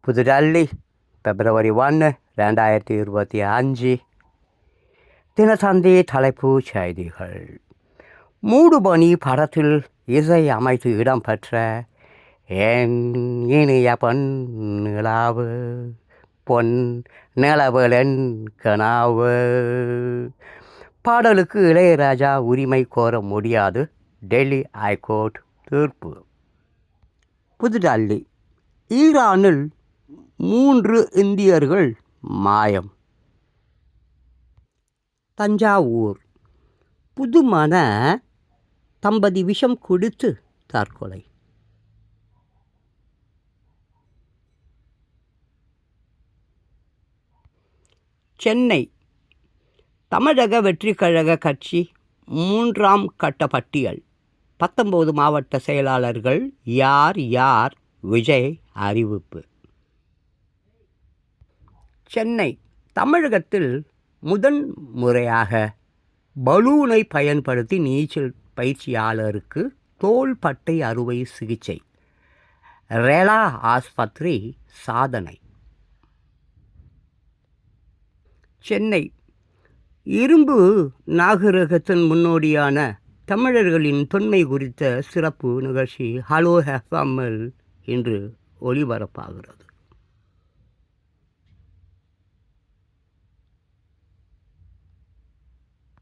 புதுடெல்லி பிப்ரவரி 1, 2025. தினத்தந்தி தலைப்புச் செய்திகள். மூடுபனி படத்தில் இசை அமைத்து இடம்பெற்ற என் இனிய பொன் நிலாவு பொன் நிலவலன் கனாவு பாடலுக்கு இளையராஜா உரிமை கோர முடியாது, டெல்லி ஹைகோர்ட் தீர்ப்பு. புதுடெல்லி. ஈரானில் 3 இந்தியர்கள் மாயம். தஞ்சாவூர். புதுமண தம்பதி விஷம் குடித்து தற்கொலை. சென்னை. தமிழக வெற்றிக் கழக கட்சி 3ஆம் கட்ட பட்டியல். 19 மாவட்ட செயலாளர்கள் யார் யார்? விஜய் அறிவிப்பு. சென்னை. தமிழகத்தில் முதன் முறையாக பலூனை பயன்படுத்தி நீச்சல் பயிற்சியாளருக்கு தோள்பட்டை அறுவை சிகிச்சை. ரெலா ஆஸ்பத்திரி சாதனை. சென்னை. இரும்பு நாகரிகத்தின் முன்னோடியான தமிழர்களின் தொன்மை குறித்த சிறப்பு நிகழ்ச்சி ஹலோ எஃப்எம்மில் இன்று ஒளிபரப்பாகிறது.